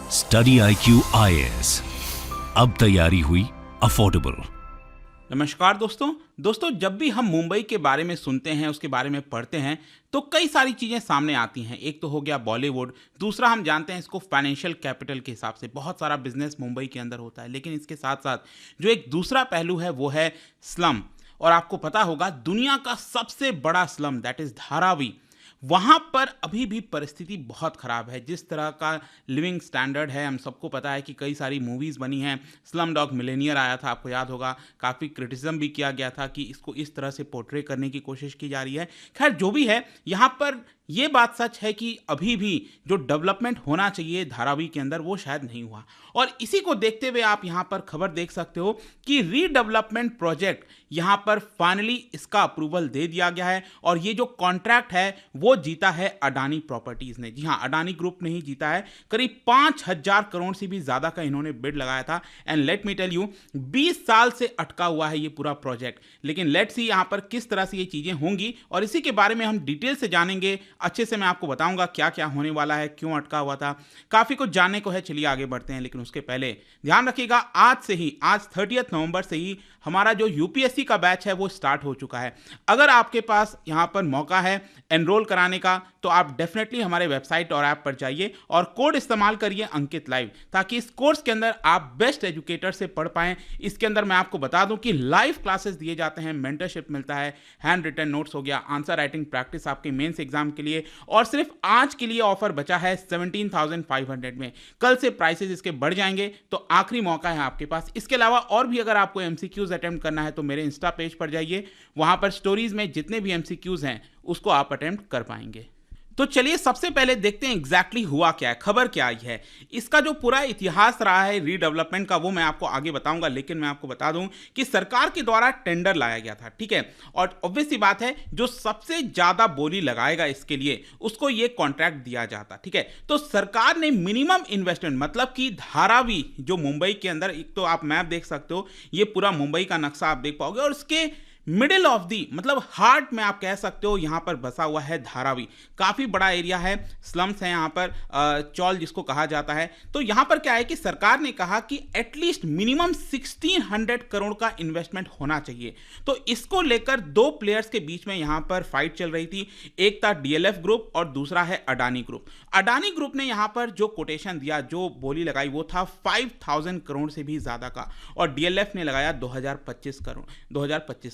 Study IQ IAS, अब तैयारी हुई अफोर्डेबल। नमस्कार दोस्तों, जब भी हम मुंबई के बारे में सुनते हैं, उसके बारे में पढ़ते हैं, तो कई सारी चीज़ें सामने आती हैं। एक तो हो गया बॉलीवुड, दूसरा हम जानते हैं इसको फाइनेंशियल कैपिटल के हिसाब से बहुत सारा बिजनेस मुंबई के अंदर होता है। लेकिन इसके साथ साथ जो एक दूसरा पहलू है वो है स्लम। और आपको पता होगा दुनिया का सबसे बड़ा स्लम दैट इज़ धारावी, वहाँ पर अभी भी परिस्थिति बहुत ख़राब है। जिस तरह का लिविंग स्टैंडर्ड है, हम सबको पता है कि कई सारी मूवीज़ बनी हैं। स्लम डॉग मिलेनियर आया था, आपको याद होगा, काफ़ी क्रिटिसिज्म भी किया गया था कि इसको इस तरह से पोर्ट्रे करने की कोशिश की जा रही है। खैर जो भी है, यहाँ पर ये बात सच है कि अभी भी जो डेवलपमेंट होना चाहिए धारावी के अंदर वो शायद नहीं हुआ। और इसी को देखते हुए आप यहाँ पर खबर देख सकते हो कि रीडेवलपमेंट प्रोजेक्ट यहाँ पर फाइनली इसका अप्रूवल दे दिया गया है। और ये जो कॉन्ट्रैक्ट है वो जीता है अडानी प्रॉपर्टीज ने। जी हाँ, अडानी ग्रुप ने ही जीता है। करीब 5,000 करोड़ से भी ज्यादा का इन्होंने बिड लगाया था। And let me tell you, 20 साल से अटका हुआ है ये पूरा प्रोजेक्ट। लेकिन लेट्स सी यहाँ पर किस तरह से ये चीजें होंगी, और इसी के बारे में हम डिटेल से जानेंगे। अच्छे से मैं आपको बताऊंगा क्या क्या होने वाला है, क्यों अटका हुआ था, काफी कुछ जानने को है। चलिए आगे बढ़ते हैं, लेकिन उसके पहले ध्यान रखिएगा, आज 30 नवंबर से ही हमारा जो यूपीएससी का बैच है वो स्टार्ट हो चुका है। अगर आपके पास यहां पर मौका है एनरोल कराने का, तो आप डेफिनेटली हमारे वेबसाइट और ऐप पर जाइए और कोड इस्तेमाल करिए अंकित लाइव, ताकि इस कोर्स के अंदर आप बेस्ट एजुकेटर से पढ़ पाएं। इसके अंदर मैं आपको बता दूं कि लाइव क्लासेस दिए जाते हैं, मेंटरशिप मिलता है, हैंड रिटन नोट्स हो गया, आंसर राइटिंग प्रैक्टिस आपके मेंस एग्जाम के लिए। और सिर्फ आज के लिए ऑफर बचा है 17,500 में। कल से प्राइसेस इसके बढ़ जाएंगे, तो आखिरी मौका है आपके पास। इसके अलावा और भी अगर आपको एमसीक्यूज अटेम्प्ट करना है तो मेरे इंस्टा पेज पर जाइए, वहां पर स्टोरीज में जितने भी एमसीक्यूज हैं उसको आप अटेम्प्ट कर पाएंगे। तो चलिए सबसे पहले देखते हैं एग्जैक्टली हुआ क्या है, खबर क्या आई है। इसका जो पूरा इतिहास रहा है रीडेवलपमेंट का वो मैं आपको आगे बताऊंगा, लेकिन मैं आपको बता दूं कि सरकार के द्वारा टेंडर लाया गया था, ठीक है। और ऑब्वियस सी बात है, जो सबसे ज्यादा बोली लगाएगा इसके लिए उसको ये कॉन्ट्रैक्ट दिया जाता, ठीक है। तो सरकार ने मिनिमम इन्वेस्टमेंट, मतलब कि धारावी जो मुंबई के अंदर, एक तो आप मैप देख सकते हो, ये पूरा मुंबई का नक्शा आप देख पाओगे, और उसके मिडिल ऑफ दी, मतलब हार्ट में आप कह सकते हो, यहां पर बसा हुआ है धारावी। काफी बड़ा एरिया है, स्लम्स है यहां पर, चौल जिसको कहा जाता है। तो यहां पर क्या है कि सरकार ने कहा कि एटलीस्ट मिनिमम 1600 करोड़ का इन्वेस्टमेंट होना चाहिए। तो इसको लेकर दो प्लेयर्स के बीच में यहां पर फाइट चल रही थी। एक था डीएलएफ ग्रुप और दूसरा है अडानी ग्रुप। अडानी ग्रुप ने यहां पर जो कोटेशन दिया, जो बोली लगाई, वो था 5,000 करोड़ से भी ज्यादा का, और डीएलएफ ने लगाया 2025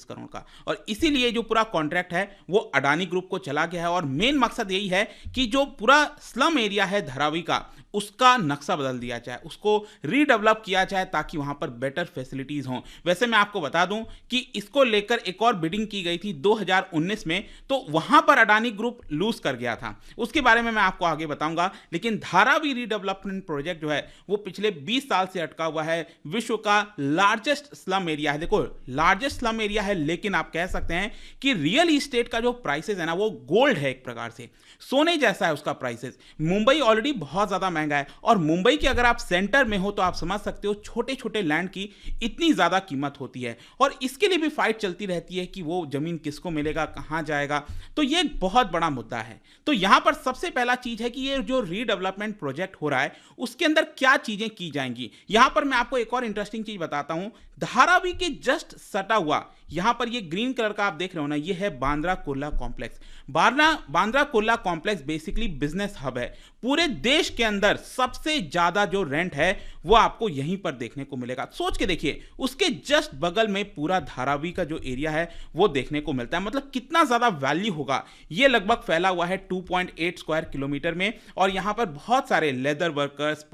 करोड़ का। और इसीलिए जो पूरा कॉन्ट्रैक्ट है वो अडानी ग्रुप को चला गया है। और मेन मकसद यही है कि जो पूरा स्लम एरिया है धारावी का, उसका नक्शा बदल दिया जाए, उसको रीडेवलप किया जाए, ताकि वहां पर बेटर फैसिलिटीज हों। वैसे मैं आपको बता दूं कि इसको लेकर एक और बिडिंग की गई थी 2019 में, तो वहां पर अडानी ग्रुप लूज कर गया था। उसके बारे में मैं आपको आगे बताऊंगा। लेकिन धारावी रीडेवलपमेंट प्रोजेक्ट जो है वो पिछले 20 साल से अटका हुआ है। विश्व का लार्जेस्ट स्लम एरिया है। देखो, लार्जेस्ट स्लम एरिया है, लेकिन आप कह सकते हैं कि रियल इस्टेट का जो प्राइसेस है ना, वो गोल्ड है, एक प्रकार से सोने जैसा है उसका प्राइसेस। मुंबई ऑलरेडी बहुत ज्यादा महंगा है, और मुंबई के अगर आप सेंटर में हो तो आप समझ सकते हो छोटे छोटे लैंड की इतनी ज्यादा कीमत होती है। और इसके लिए भी फाइट चलती रहती है कि वो जमीन किसको मिलेगा, कहां जाएगा। तो ये एक बहुत बड़ा मुद्दा है। तो यहां पर सबसे पहला चीज है कि ये जो रीडेवलपमेंट प्रोजेक्ट हो रहा है उसके अंदर क्या चीजें की जाएंगी। यहां पर मैं आपको एक और इंटरेस्टिंग चीज बताता हूं। धारावी के जस्ट सटा हुआ यहां पर ये ग्रीन कलर का आप देख रहे हो ना, ये है Bandra Kurla complex. Bandra Kurla complex basically business hub है। पूरे देश के अंदर सबसे ज्यादा जो रेंट है वो आपको यहीं पर देखने को मिलेगा। सोच के देखिए, उसके जस्ट बगल में पूरा धारावी का जो एरिया है वो देखने को मिलता है। मतलब कितना ज्यादा वैल्यू होगा। ये लगभग फैला हुआ है 2.8 स्क्वायर किलोमीटर में, और यहां पर बहुत सारे लेदर वर्कर्स,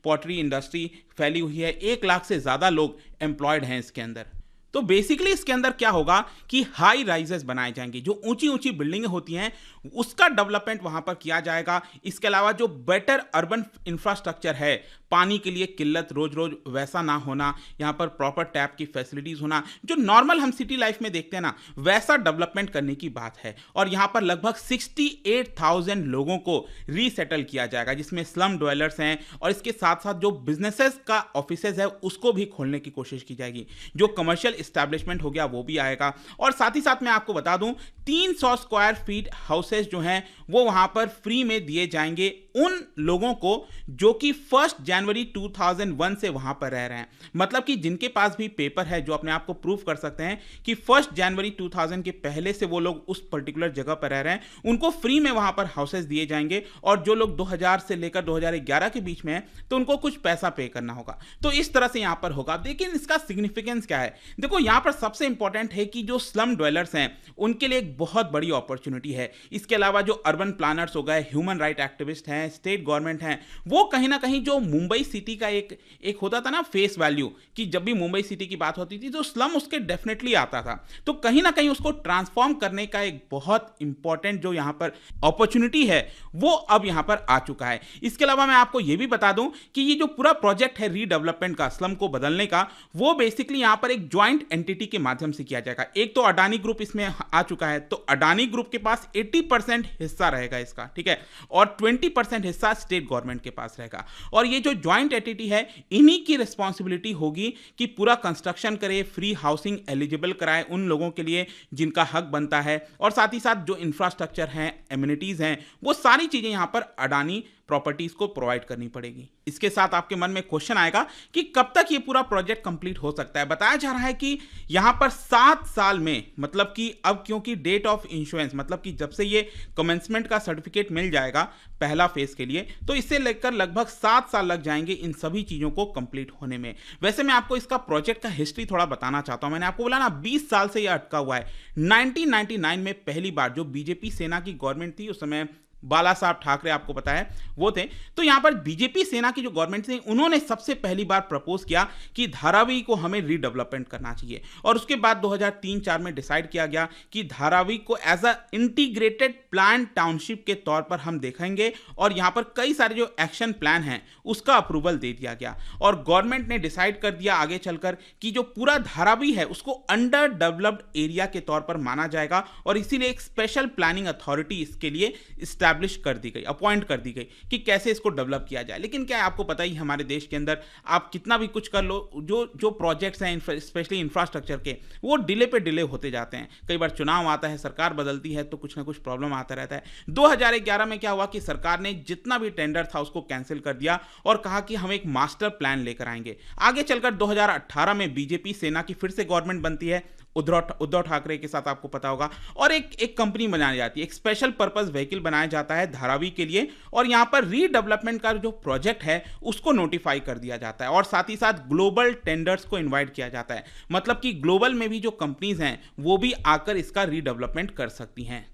पॉटरी इंडस्ट्री फैली हुई है। 1 लाख से ज्यादा लोग एम्प्लॉयड हैं इसके अंदर। तो बेसिकली इसके अंदर क्या होगा कि हाई राइजेस बनाए जाएंगे, जो ऊंची ऊंची बिल्डिंगें होती हैं उसका डेवलपमेंट वहां पर किया जाएगा। इसके अलावा जो बेटर अर्बन इंफ्रास्ट्रक्चर है, पानी के लिए किल्लत रोज रोज वैसा ना होना, यहाँ पर प्रॉपर टैप की फैसिलिटीज होना, जो नॉर्मल हम सिटी लाइफ में देखते हैं ना, वैसा डेवलपमेंट करने की बात है। और यहाँ पर लगभग 68,000 लोगों को रीसेटल किया जाएगा, जिसमें स्लम ड्वेलर्स हैं, और इसके साथ साथ जो बिजनेसेस का ऑफिसेज है उसको भी खोलने की कोशिश की जाएगी। जो कमर्शियल एस्टैब्लिशमेंट हो गया वो भी आएगा। और साथ ही साथ मैं आपको बता दूं 300 स्क्वायर फीट हाउसेस जो हैं वो वहां पर फ्री में दिए जाएंगे उन लोगों को जो कि 1 जनवरी 2001 से वहां पर रह रहे हैं। मतलब कि जिनके पास भी पेपर है, जो अपने आप को प्रूव कर सकते हैं कि 1 जनवरी 2000 के पहले से वो लोग उस पर्टिकुलर जगह पर रह रहे हैं, उनको फ्री में वहां पर हाउसेस दिए जाएंगे। और जो लोग 2000 से लेकर 2011 के बीच में हैं तो उनको कुछ पैसा पे करना होगा। तो इस तरह से यहां पर होगा। लेकिन इसका सिग्निफिकेंस क्या है? देखो, यहां पर सबसे इंपॉर्टेंट है कि जो स्लम ड्वेलर्स हैं उनके लिए एक बहुत बड़ी अपॉर्चुनिटी है। इसके अलावा जो अर्बन प्लानर्स हो गए, ह्यूमन राइट एक्टिविस्ट हैं, स्टेट गवर्नमेंट हैं, वो कहीं ना कहीं जो मुंबई सिटी का एक होता था ना फेस वैल्यू, कि जब भी मुंबई सिटी की बात होती थी तो स्लम उसके डेफिनेटली आता था। तो कहीं ना कहीं उसको ट्रांसफॉर्म करने का एक बहुत इंपॉर्टेंट जो यहां पर अपॉर्चुनिटी है वो अब यहां पर आ चुका है। इसके अलावा मैं आपको यह भी बता दूं कि ये जो पूरा प्रोजेक्ट है रीडेवलपमेंट का, स्लम को बदलने का, वो बेसिकली यहां पर एक ज्वाइंट एंटिटी के माध्यम से किया जाएगा। एक तो अडानी ग्रुप इसमें आ चुका है, तो अडानी ग्रुप के पास 80% हिस्सा रहेगा इसका, ठीक है, और 20% हिस्सा स्टेट गवर्नमेंट के पास रहेगा। और ये जो ज्वाइंट एंटिटी है, इन्हीं की रिस्पॉन्सिबिलिटी होगी कि पूरा कंस्ट्रक्शन करे, फ्री हाउसिंग एलिजिबल कराए उन लोगों के लिए जिनका हक बनता है, और साथ ही साथ जो इंफ्रास्ट्रक्चर हैं, एमिनिटीज हैं, वो सारी चीजें यहां पर अडानी प्रॉपर्टीज को प्रोवाइड करनी पड़ेगी। इसके साथ आपके मन में क्वेश्चन आएगा कि कब तक ये पूरा प्रोजेक्ट कंप्लीट हो सकता है। बताया जा रहा है कि यहां पर 7 साल में, मतलब कि अब क्योंकि डेट ऑफ इंश्योरेंस, मतलब कि जब से ये कमेंसमेंट का सर्टिफिकेट मिल जाएगा पहला फेज के लिए, तो इससे लेकर लगभग 7 साल लग जाएंगे इन सभी चीजों को कंप्लीट होने में। वैसे मैं आपको इसका प्रोजेक्ट का हिस्ट्री थोड़ा बताना चाहता हूं। मैंने आपको बोला ना 20 साल से यह अटका हुआ है। 1999 में पहली बार जो बीजेपी सेना की गवर्नमेंट थी, उस समय बाला साहब ठाकरे आपको पता है वो थे, तो यहां पर बीजेपी सेना की जो गवर्नमेंट थी उन्होंने सबसे पहली बार प्रपोज किया कि धारावी को हमें रीडेवलपमेंट करना चाहिए। और उसके बाद 2003-4 में डिसाइड किया गया कि धारावी को as a integrated plan township के तौर पर हम देखेंगे, और यहां पर कई सारे जो एक्शन प्लान हैं उसका अप्रूवल दे दिया गया। और गवर्नमेंट ने डिसाइड कर दिया आगे चलकर कि जो पूरा धारावी है उसको अंडर डेवलप्ड एरिया के तौर पर माना जाएगा, और इसीलिए एक स्पेशल प्लानिंग अथॉरिटी इसके लिए एस्टैब्लिश कर दी गई, अपॉइंट कर दी गई कि कैसे इसको डेवलप किया जाए। लेकिन क्या है, आपको पता ही हमारे देश के अंदर आप कितना भी कुछ कर लो, जो प्रोजेक्ट्स हैं स्पेशली इंफ्रास्ट्रक्चर के, वो डिले पे डिले होते जाते हैं। कई बार चुनाव आता है, सरकार बदलती है, तो कुछ ना कुछ प्रॉब्लम आता रहता है। 2011 में क्या हुआ कि सरकार ने जितना भी टेंडर था उसको कैंसिल कर दिया और कहा कि हम एक मास्टर प्लान लेकर आएंगे। आगे चलकर 2018 में बीजेपी सेना की फिर से गवर्नमेंट बनती है उद्धव ठाकरे के साथ, आपको पता होगा, और एक कंपनी बनाई जाती है, एक स्पेशल पर्पस व्हीकल बनाया जाता है धारावी के लिए, और यहां पर रीडेवलपमेंट का जो प्रोजेक्ट है उसको नोटिफाई कर दिया जाता है, और साथ ही साथ ग्लोबल टेंडर्स को इनवाइट किया जाता है। मतलब कि ग्लोबल में भी जो कंपनीज हैं वो भी आकर इसका रीडेवलपमेंट कर सकती हैं।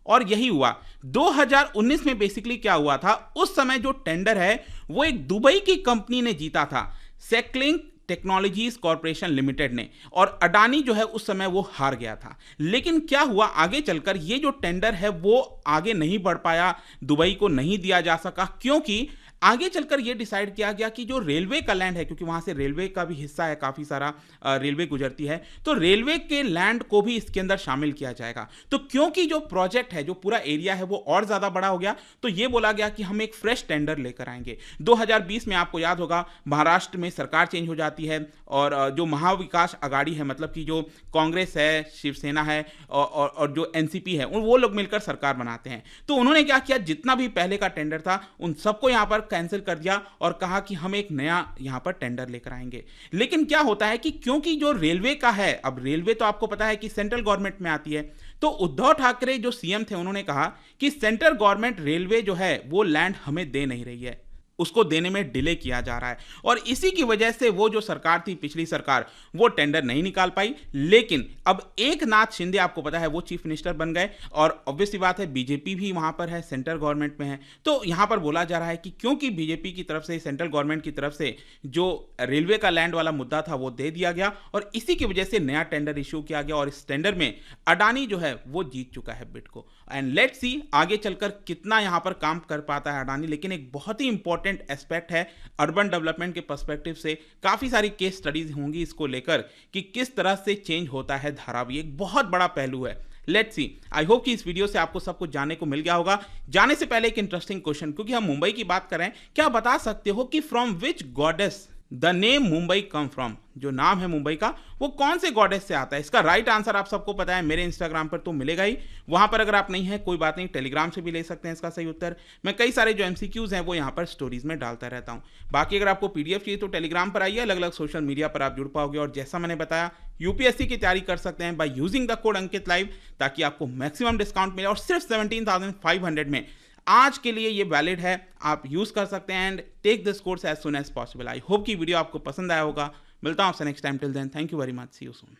और यही हुआ 2019 में। बेसिकली क्या हुआ था, उस समय जो टेंडर है वो एक दुबई की कंपनी ने जीता था, सेक्लिंग टेक्नोलॉजीज कॉर्पोरेशन लिमिटेड ने, और अडानी जो है उस समय वो हार गया था। लेकिन क्या हुआ, आगे चलकर ये जो टेंडर है वो आगे नहीं बढ़ पाया, दुबई को नहीं दिया जा सका, क्योंकि आगे चलकर यह डिसाइड किया गया कि जो रेलवे का लैंड है, क्योंकि वहां से रेलवे का भी हिस्सा है, काफी सारा रेलवे गुजरती है, तो रेलवे के लैंड को भी इसके अंदर शामिल किया जाएगा। तो क्योंकि जो प्रोजेक्ट है, जो पूरा एरिया है वो और ज्यादा बड़ा हो गया, तो यह बोला गया कि हम एक फ्रेश टेंडर लेकर आएंगे। 2020 में आपको याद होगा महाराष्ट्र में सरकार चेंज हो जाती है, और जो महाविकास आघाड़ी है, मतलब कि जो कांग्रेस है, शिवसेना है और जो एनसीपी है, वो लोग मिलकर सरकार बनाते हैं। तो उन्होंने क्या किया, जितना भी पहले का टेंडर था उन सबको यहां पर कैंसिल कर दिया और कहा कि हम एक नया यहां पर टेंडर लेकर आएंगे। लेकिन क्या होता है कि क्योंकि जो रेलवे का है, अब रेलवे तो आपको पता है कि सेंट्रल गवर्नमेंट में आती है, तो उद्धव ठाकरे जो सीएम थे उन्होंने कहा कि सेंट्रल गवर्नमेंट रेलवे जो है वो लैंड हमें दे नहीं रही है, उसको देने में डिले किया जा रहा है, और इसी की वजह से वो जो सरकार थी, पिछली सरकार, वो टेंडर नहीं निकाल पाई। लेकिन अब एकनाथ शिंदे, आपको पता है, वो चीफ मिनिस्टर बन गए, और ऑब्वियसली बात है बीजेपी भी वहां पर है, सेंट्रल गवर्नमेंट में है। तो यहां पर बोला जा रहा है कि क्योंकि बीजेपी की तरफ से, सेंट्रल गवर्नमेंट की तरफ से जो रेलवे का लैंड वाला मुद्दा था वो दे दिया गया, और इसी की वजह से नया टेंडर इश्यू किया गया, और इस टेंडर में अडानी जो है वो जीत चुका है बिड को। एंड लेट्स सी आगे चलकर कितना यहां पर काम कर पाता है अडानी। लेकिन एक बहुत ही इंपॉर्टेंट एस्पेक्ट है अर्बन डेवलपमेंट के पर्सपेक्टिव से, काफी सारी केस स्टडीज होंगी इसको लेकर कि किस तरह से चेंज होता है धारावी, एक बहुत बड़ा पहलू है। लेट्स सी, आई होप कि इस वीडियो से आपको सब कुछ जानने को मिल गया होगा। जाने से पहले एक इंटरेस्टिंग क्वेश्चन, क्योंकि हम मुंबई की बात कर रहे हैं, क्या बता सकते हो कि from which goddess the name Mumbai come from, जो नाम है मुंबई का वो कौन से गॉडेस से आता है? इसका राइट आंसर आप सबको पता है, मेरे इंस्टाग्राम पर तो मिलेगा ही। वहां पर अगर आप नहीं है कोई बात नहीं, टेलीग्राम से भी ले सकते हैं इसका सही उत्तर। मैं कई सारे जो एमसीक्यूज हैं वो यहाँ पर स्टोरीज में डालता रहता हूँ। बाकी अगर आपको पीडीएफ चाहिए तो टेलीग्राम पर आइए, अलग अलग सोशल मीडिया पर आप जुड़ पाओगे। और जैसा मैंने बताया, यूपीएससी की तैयारी कर सकते हैं by using the code Ankit live, ताकि आपको मैक्सिमम डिस्काउंट मिले। और सिर्फ 17,500 में आज के लिए ये वैलिड है, आप यूज कर सकते हैं। And take this course as soon as possible. I hope कि वीडियो आपको पसंद आया होगा। मिलता हूं आपसे next time. Till then, thank you very much, see you soon.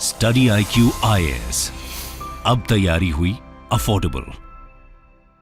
Study IQ IAS, अब तैयारी हुई अफोर्डेबल।